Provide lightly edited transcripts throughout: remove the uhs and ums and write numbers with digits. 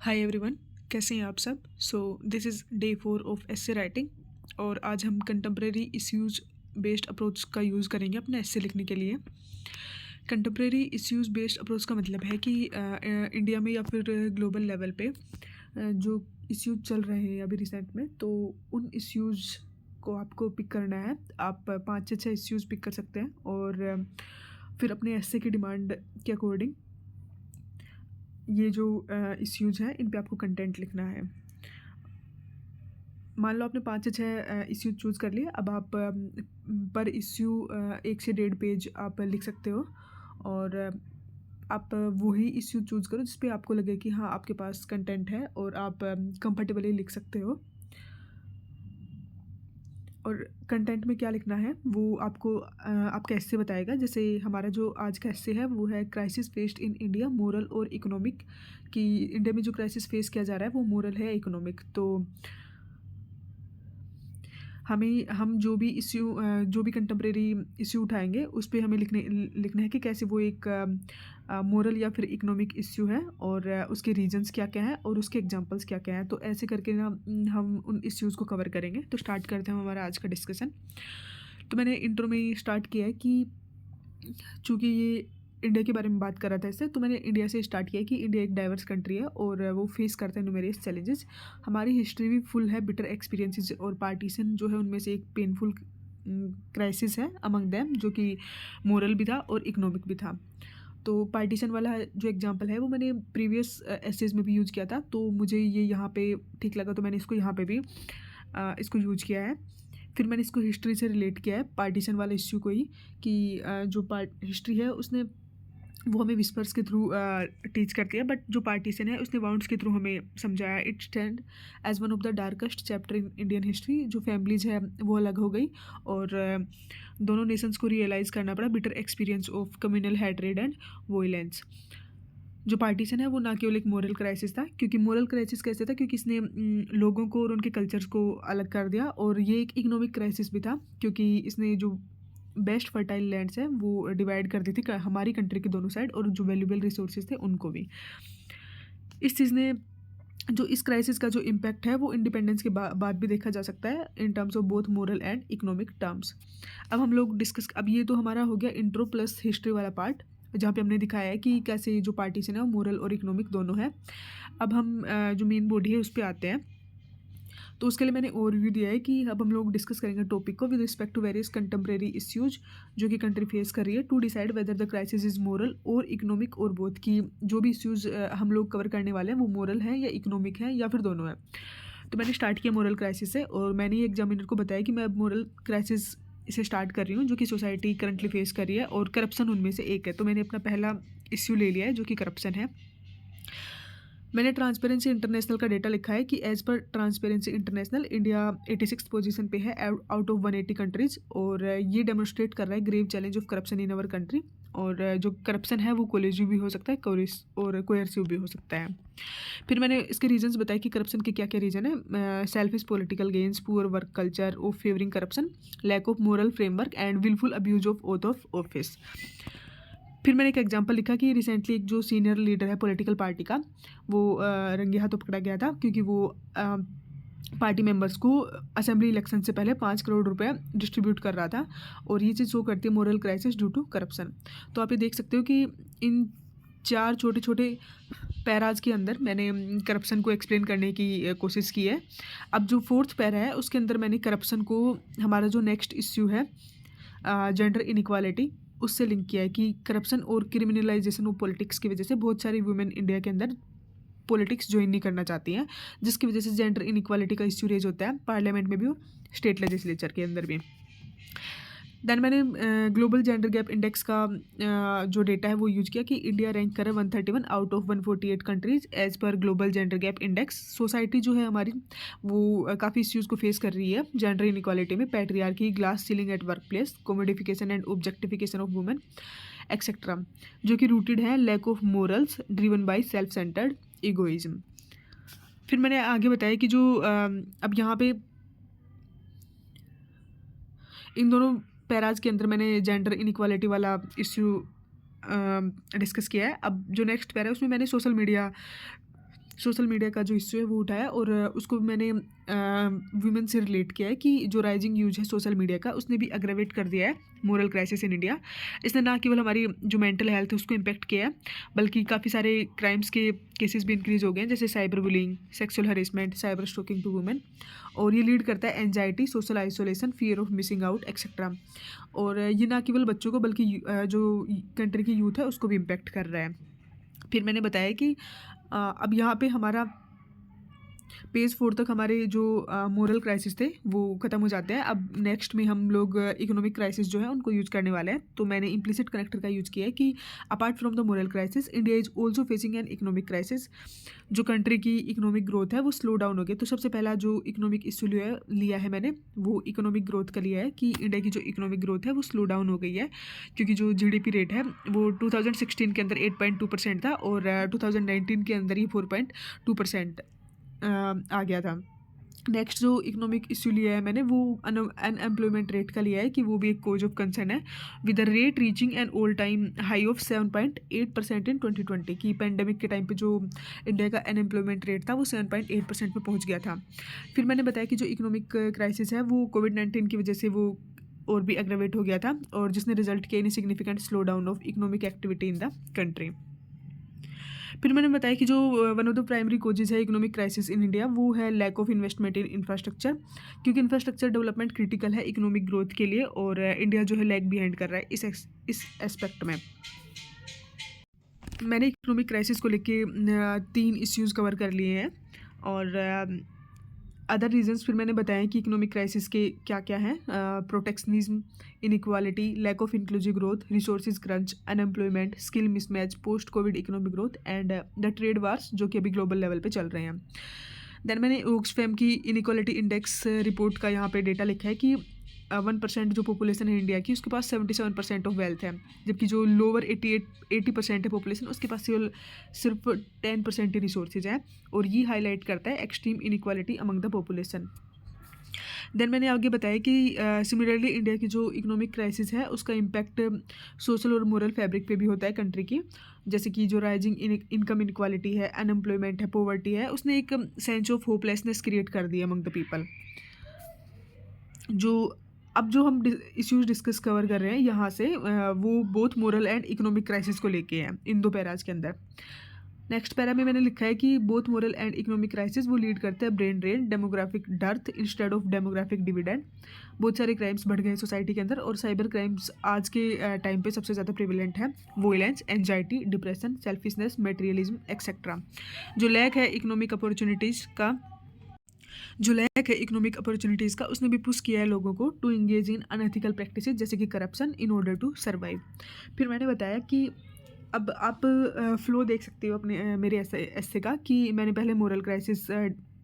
Hi everyone, कैसे हैं आप सब। This is day 4 of essay writing और आज हम कंटेम्प्रेरी इश्यूज़ बेस्ड अप्रोच का यूज़ करेंगे अपने एस्से लिखने के लिए। कंटेम्प्रेरी इश्यूज़ बेस्ड अप्रोच का मतलब है कि इंडिया में या फिर ग्लोबल लेवल पे जो इश्यूज चल रहे हैं अभी रिसेंट में, तो उन इश्यूज़ को आपको पिक करना है। आप 5 से 6 इश्यूज़ पिक कर सकते हैं और फिर अपने एस्से की डिमांड के अकॉर्डिंग ये जो इश्यूज़ हैं इन पे आपको कंटेंट लिखना है। मान लो आपने 5 से 6 इश्यू चूज़ कर लिए। अब आप पर इश्यू 1 से 1.5 पेज आप लिख सकते हो और आप वही इश्यू चूज़ करो जिस पे आपको लगे कि हाँ, आपके पास कंटेंट है और आप कंफर्टेबली लिख सकते हो। और कंटेंट में क्या लिखना है वो आपको आपका एस्से बताएगा। जैसे हमारा जो आज का एस्से है वो है crisis faced in India, moral और इकोनॉमिक। कि इंडिया में जो क्राइसिस फेस किया जा रहा है वो मोरल है, इकोनॉमिक। तो हम जो भी कंटेम्प्रेरी इश्यू उठाएंगे उस पे हमें लिखना है कि कैसे वो एक मोरल या फिर इकोनॉमिक इश्यू है और उसके रीजंस क्या क्या हैं और उसके एग्जांपल्स क्या क्या हैं। तो ऐसे करके ना हम उन इश्यूज़ को कवर करेंगे। तो स्टार्ट करते हैं हम हमारा आज का डिस्कशन। तो मैंने इंट्रो में ही स्टार्ट किया है कि चूँकि ये इंडिया के बारे में बात कर रहा था इससे, तो मैंने इंडिया से स्टार्ट किया कि इंडिया एक डाइवर्स कंट्री है और वो फेस करता है न्यूमेरियस चैलेंजेस। हमारी हिस्ट्री भी फुल है बिटर एक्सपीरियंसेस और पार्टीशन जो है उनमें से एक पेनफुल क्राइसिस है अमंग दैम, जो कि मोरल भी था और इकोनॉमिक भी था। तो पार्टीशन वाला जो एग्जांपल है वो मैंने प्रीवियस एसेज में भी यूज़ किया था, तो मुझे ये यहाँ पे ठीक लगा तो मैंने इसको यहाँ पे भी इसको यूज किया है। फिर मैंने इसको हिस्ट्री से रिलेट किया है, पार्टीशन वाले इश्यू को ही, कि जो हिस्ट्री है उसने वो हमें विस्पर्स के थ्रू टीच करती है, बट जो पार्टीशन है उसने वाउंड्स के थ्रू हमें समझाया। It stand as one of the darkest chapter in Indian history. जो फैमिलीज है वो अलग हो गई और दोनों नेशंस को रियलाइज़ करना पड़ा bitter experience of communal hatred and violence. जो पार्टीशन है वो ना केवल एक मोरल क्राइसिस था, क्योंकि मोरल क्राइसिस कैसे था, क्योंकि इसने लोगों को और उनके कल्चर्स को अलग कर दिया। और ये एक इकोनॉमिक क्राइसिस भी था, क्योंकि इसने जो बेस्ट फर्टाइल लैंड्स हैं वो डिवाइड कर दी थी हमारी कंट्री के दोनों साइड, और जो वैल्यूबल रिसोर्सेज थे उनको भी। इस चीज़ ने जो इस क्राइसिस का जो इम्पैक्ट है वो इंडिपेंडेंस के बाद भी देखा जा सकता है in terms of both moral and economic terms. अब ये तो हमारा हो गया इंट्रो प्लस हिस्ट्री वाला पार्ट, जहाँ पे हमने दिखाया है कि कैसे जो पार्टीशन है वो मोरल और इकोनॉमिक दोनों है। अब हम जो मेन बॉडी है उस पर आते हैं। तो उसके लिए मैंने ओवरव्यू दिया है कि अब हम लोग डिस्कस करेंगे टॉपिक को with respect to various contemporary issues जो कि कंट्री फेस कर रही है, to decide whether the crisis is moral और इकोनॉमिक और बोथ। की जो भी इश्यूज हम लोग कवर करने वाले हैं वो मोरल है या इकोनॉमिक है या फिर दोनों है। तो मैंने स्टार्ट किया मोरल क्राइसिस से, और मैंने एग्जामिनर को बताया कि मैं अब मोरल क्राइसिस इसे स्टार्ट कर रही हूँ जो कि सोसाइटी करंटली फेस कर रही है, और करप्शन उनमें से एक है। तो मैंने अपना पहला इश्यू ले लिया है जो कि करप्शन है। मैंने ट्रांसपेरेंसी इंटरनेशनल का डेटा लिखा है कि as per transparency international India 86 position पे है आउट ऑफ 180 कंट्रीज, और ये डेमोन्स्ट्रेट कर रहा है grave challenge of corruption in our country. और जो करप्शन है वो कोलेजिव भी हो सकता है और कोयर्सिव भी हो सकता है। फिर मैंने इसके रीजंस बताए कि करप्शन के क्या क्या रीजन है। Selfish political gains, poor work culture of favouring corruption, lack of moral framework and wilful abuse of oath of office. फिर मैंने एक एग्जांपल लिखा कि रिसेंटली एक जो सीनियर लीडर है पॉलिटिकल पार्टी का, वो रंगे हाथों पकड़ा गया था, क्योंकि वो पार्टी मेंबर्स को असेंबली इलेक्शन से पहले 5 करोड़ रुपए डिस्ट्रीब्यूट कर रहा था। और ये चीज़ शो करती है moral crisis due to corruption. तो आप ये देख सकते हो कि इन 4 छोटे छोटे पैराज के अंदर मैंने करप्शन को एक्सप्लेन करने की कोशिश की है। अब जो 4th पैरा है उसके अंदर मैंने करप्शन को हमारा जो नेक्स्ट इश्यू है जेंडर इनइक्वालिटी उससे लिंक किया है, कि करप्शन और क्रिमिनलाइजेशन ऑफ पॉलिटिक्स की वजह से बहुत सारी वुमेन इंडिया के अंदर पॉलिटिक्स ज्वाइन नहीं करना चाहती हैं, जिसकी वजह से जेंडर इनइक्वालिटी का इश्यू रेज होता है पार्लियामेंट में भी और स्टेट लेजिस्लेचर के अंदर भी। देन मैंने ग्लोबल जेंडर गैप इंडेक्स का जो डेटा है वो यूज किया कि इंडिया रैंक करे 131 out of 148 countries as per global gender gap index. Society जो है हमारी वो काफ़ी इश्यूज़ को फेस कर रही है जेंडर इनइक्वालिटी में, patriarchy, glass ceiling at work place, commodification and objectification of women etcetera, जो कि रूटेड है lack of morals driven by self centred egoism. फिर मैंने आगे बताया कि जो अब यहाँ पे इन दोनों पैराज के अंदर मैंने जेंडर इनइक्वालिटी वाला इश्यू डिस्कस किया है। अब जो नेक्स्ट पैरा है उसमें मैंने सोशल मीडिया सोशल मीडिया का जो इश्यू है वो उठाया और उसको मैंने वुमेन से रिलेट किया है कि जो राइजिंग यूज है सोशल मीडिया का उसने भी अग्रेवेट कर दिया है मोरल क्राइसिस इन इंडिया। इसने ना केवल हमारी जो मेंटल हेल्थ है उसको इम्पेक्ट किया है, बल्कि काफ़ी सारे क्राइम्स के केसेस भी इंक्रीज हो गए हैं, जैसे cyber bullying, sexual harassment, cyber stalking to women. और ये लीड करता है anxiety, social isolation, fear of missing out etcetera. और ये ना केवल बच्चों को बल्कि जो कंट्री की यूथ है उसको भी इम्पेक्ट कर रहा है। फिर मैंने बताया कि अब यहाँ पे हमारा पेज 4 तक हमारे जो मोरल क्राइसिस थे वो ख़त्म हो जाते हैं। अब नेक्स्ट में हम लोग इकोनॉमिक क्राइसिस जो है उनको यूज़ करने वाले हैं। तो मैंने इम्प्लिसिट कनेक्टर का यूज़ किया है कि apart from the moral crisis India is also facing an economic crisis. जो कंट्री की इकोनॉमिक ग्रोथ है वो स्लो डाउन हो गई। तो सबसे पहला जो इकोनॉमिक इशू लिया है मैंने वो इकोनॉमिक ग्रोथ का लिया है कि इंडिया की जो इकोनॉमिक ग्रोथ है वो स्लो डाउन हो गई है, क्योंकि जो जीडीपी रेट है वो 2016 के अंदर 8.2% था और 2019 के अंदर ही 4.2% आ गया था। नेक्स्ट जो इकोनॉमिक इशू लिया है मैंने वो अनएम्प्लॉयमेंट रेट का लिया है कि वो भी एक कोज ऑफ कंसर्न है, with the rate reaching an all time high of 7.8% in 2020 की पेंडेमिक के टाइम पे जो इंडिया का अनएम्प्लॉयमेंट रेट था वो 7.8% पे पहुंच गया था। फिर मैंने बताया कि जो इकोनॉमिक क्राइसिस है वो कोविड-19 की वजह से वो और भी एग्रेवेट हो गया था और जिसने रिजल्ट किया in significant slow down of economic activity in the country. फिर मैंने बताया कि जो one of the primary causes है इकोनॉमिक क्राइसिस इन इंडिया वो है lack of investment in infrastructure, क्योंकि इंफ्रास्ट्रक्चर डेवलपमेंट क्रिटिकल है इकोनॉमिक ग्रोथ के लिए और इंडिया जो है लैग बिहाइंड कर रहा है इस एस्पेक्ट में। मैंने इकोनॉमिक क्राइसिस को लेके 3 इश्यूज़ कवर कर लिए हैं और अदर रीजंस फिर मैंने बताया कि इकोनॉमिक क्राइसिस के क्या क्या हैं, protectionism, inequality, lack of inclusive growth, resources crunch, unemployment, skill mismatch, post covid economic growth and the trade wars जो कि अभी ग्लोबल लेवल पे चल रहे हैं। देन मैंने ऑक्सफैम की इनइक्वालिटी इंडेक्स रिपोर्ट का यहाँ पे डेटा लिखा है कि 1% जो पॉपुलेशन है इंडिया की उसके पास 77% ऑफ वेल्थ है, जबकि जो लोअर 80% है पॉपुलेशन उसके पास सिर्फ 10% ही रिसोर्सेज हैं और ये हाईलाइट करता है extreme inequality among the population. Then मैंने आगे बताया कि सिमिलरली इंडिया की जो इकोनॉमिक क्राइसिस है उसका इम्पैक्ट सोशल और मोरल फैब्रिक पे भी होता है कंट्री की, जैसे कि जो राइजिंग इनकम इनक्वालिटी है, अनएम्प्लॉयमेंट है, पॉवर्टी है, उसने एक सेंस ऑफ होपलेसनेस क्रिएट कर दी अमंग द पीपल। जो हम इश्यूज डिस्कस कवर कर रहे हैं यहाँ से वो both moral and economic crisis को लेके हैं इन 2 पैराज के अंदर। नेक्स्ट पैरा में मैंने लिखा है कि both moral and economic crisis वो लीड करते हैं brain drain, demographic dearth instead of demographic dividend. बहुत सारे क्राइम्स बढ़ गए हैं सोसाइटी के अंदर और साइबर क्राइम्स आज के टाइम पे सबसे ज़्यादा प्रिविलेंट है। Violence, anxiety, depression, selfishness, materialism etcetera. जो लैक है इकोनॉमिक अपॉर्चुनिटीज़ का उसने भी पुश किया है लोगों को to engage in unethical practices जैसे कि corruption in order to survive. फिर मैंने बताया कि अब आप फ्लो देख सकते हो अपने मेरे ऐसे का कि मैंने पहले मोरल क्राइसिस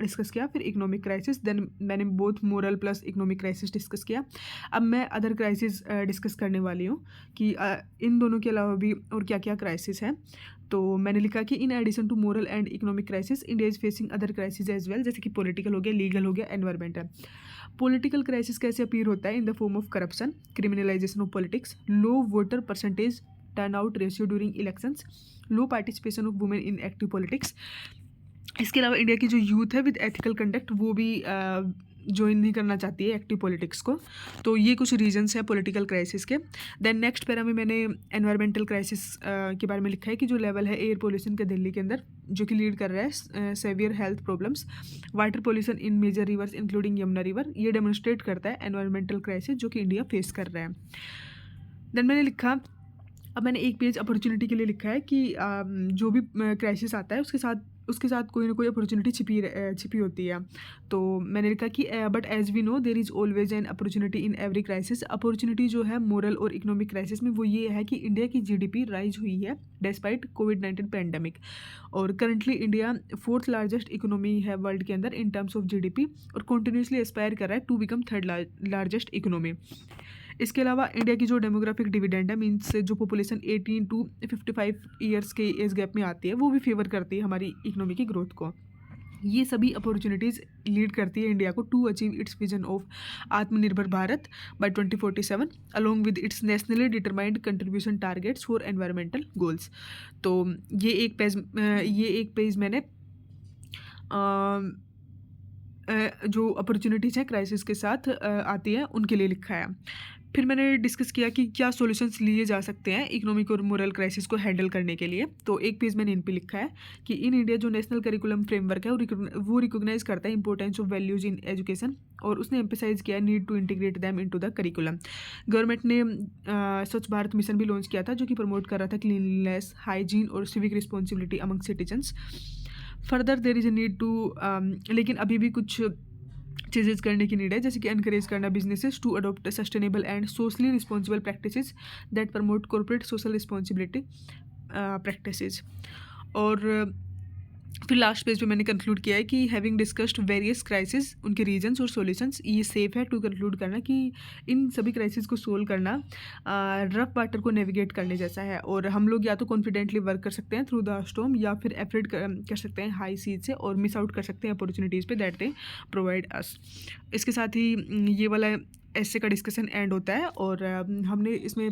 डिस्कस किया, फिर इकोनॉमिक क्राइसिस, देन मैंने both moral plus economic crisis discuss किया। अब मैं अदर क्राइसिस डिस्कस करने वाली हूँ कि इन दोनों के अलावा भी और क्या क्या क्राइसिस हैं। तो मैंने लिखा कि in addition to moral and economic crisis India is facing other crisis as well, जैसे कि पॉलिटिकल हो गया, लीगल हो गया, एनवायरमेंटल। पॉलिटिकल क्राइसिस कैसे अपीयर होता है in the form of corruption, criminalisation of politics, low voter percentage turnout ratio during elections, low participation of women in active politics. इसके अलावा इंडिया की जो यूथ है विद एथिकल कंडक्ट वो भी ज्वाइन नहीं करना चाहती है एक्टिव पॉलिटिक्स को। तो ये कुछ रीजंस हैं पॉलिटिकल क्राइसिस के। देन नेक्स्ट पैरा में मैंने एनवायरमेंटल क्राइसिस के बारे में लिखा है कि जो लेवल है एयर पोल्यूशन के दिल्ली के अंदर जो कि लीड कर रहा है severe health problems, water pollution in major rivers including Yamuna river, ये डेमोन्स्ट्रेट करता है एनवायरमेंटल क्राइसिस जो कि इंडिया फेस कर रहा है। देन मैंने लिखा, अब मैंने एक पेज अपॉर्चुनिटी के लिए लिखा है कि जो भी क्राइसिस आता है उसके साथ कोई ना कोई अपॉर्चुनिटी छिपी होती है। तो मैंने लिखा कि but as we know there is always an opportunity in every crisis. Opportunity जो है मोरल और इकोनॉमिक क्राइसिस में वो ये है कि इंडिया की जीडीपी राइज हुई है डिस्पाइट कोविड-19 पैंडमिक और currently India 4th largest economy है वर्ल्ड के अंदर इन टर्म्स ऑफ जीडीपी और कंटिन्यूसली एस्पायर कर रहा है to become 3rd largest economy. इसके अलावा इंडिया की जो डेमोग्राफिक डिविडेंड है, मीन्स जो पॉपुलेशन 18 to 55 ईयर्स के एज गैप में आती है वो भी फेवर करती है हमारी इकोनॉमी की ग्रोथ को। ये सभी अपॉर्चुनिटीज़ लीड करती है इंडिया को to achieve its vision of Atmanirbhar Bharat by 2047 along with its nationally determined contribution targets for environmental goals. तो ये एक पेज मैंने जो अपॉर्चुनिटीज़ हैं क्राइसिस के साथ आती है उनके लिए लिखा है। फिर मैंने डिस्कस किया कि क्या सॉल्यूशंस लिए जा सकते हैं इकोनॉमिक और मोरल क्राइसिस को हैंडल करने के लिए। तो एक पेज मैंने इन पे लिखा है कि इन इंडिया जो नेशनल करिकुलम फ्रेमवर्क है वो रिकॉग्नाइज करता है importance of values in education, और उसने एम्फेसाइज किया need to integrate them into the curriculum. Government ने स्वच्छ भारत मिशन भी लॉन्च किया था जो कि प्रमोट कर रहा था क्लीनलीनेस, हाइजीन और civic responsibility among citizens. Further there is a need to, लेकिन अभी भी कुछ चीज़ें करने की नीड है, जैसे कि एनकरेज करना businesses to adopt sustainable and socially responsible practices that promote corporate social responsibility practices. और फिर लास्ट पेज पे मैंने कंक्लूड किया है कि हैविंग डिस्कस्ड वेरियस क्राइसिस, उनके रीजंस और सॉल्यूशंस, ये सेफ है टू कंक्लूड करना कि इन सभी क्राइसिस को सोल्व करना रफ वाटर को नेविगेट करने जैसा है, और हम लोग या तो कॉन्फिडेंटली वर्क कर सकते हैं थ्रू द स्टॉर्म, या फिर एफर्ट कर सकते हैं हाई सीज से, और मिस आउट कर सकते हैं अपॉर्चुनिटीज़ पे दैट दे प्रोवाइड अस। इसके साथ ही ये वाला ऐसे का डिस्कशन एंड होता है, और हमने इसमें,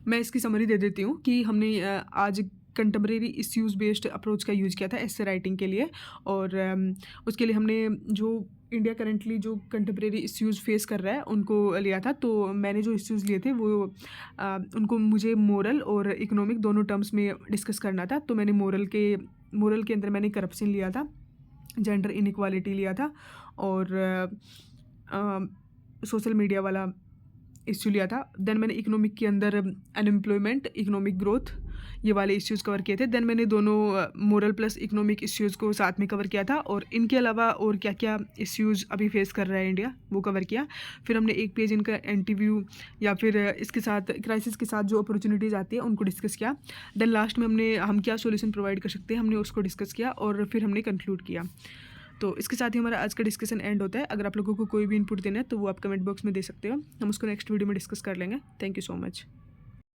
मैं इसकी समरी दे देती हूँ कि हमने आज कंटेम्प्रेरी इश्यूज़ बेस्ड अप्रोच का यूज़ किया था एस्से राइटिंग के लिए, और उसके लिए हमने जो इंडिया करेंटली जो कंटेम्प्रेरी इश्यूज़ फेस कर रहा है उनको लिया था। तो मैंने जो इश्यूज़ लिए थे वो उनको मुझे मोरल और इकोनॉमिक दोनों टर्म्स में डिस्कस करना था। तो मैंने मोरल के अंदर मैंने करप्शन लिया था, जेंडर इनइक्वालिटी लिया था, और सोशल मीडिया वाला इश्यू लिया था। देन मैंने इकोनॉमिक के अंदर अनएम्प्लॉयमेंट, इकोनॉमिक ग्रोथ, ये वाले इश्यूज़ कवर किए थे। देन मैंने दोनों मोरल प्लस इकोनॉमिक इश्यूज़ को साथ में कवर किया था, और इनके अलावा और क्या क्या इश्यूज़ अभी फेस कर रहा है इंडिया वो कवर किया। फिर हमने एक पेज इनका इंटरव्यू या फिर इसके साथ क्राइसिस के साथ जो अपॉर्चुनिटीज़ आती है उनको डिस्कस किया। देन लास्ट में हम क्या सोल्यूशन प्रोवाइड कर सकते हैं हमने उसको डिस्कस किया, और फिर हमने कंक्लूड किया। तो इसके साथ ही हमारा आज का डिस्कशन एंड होता है। अगर आप लोगों को कोई भी इनपुट देना है तो वो आप कमेंट बॉक्स में दे सकते हो, हम उसको नेक्स्ट वीडियो में डिस्कस कर लेंगे। Thank you so much.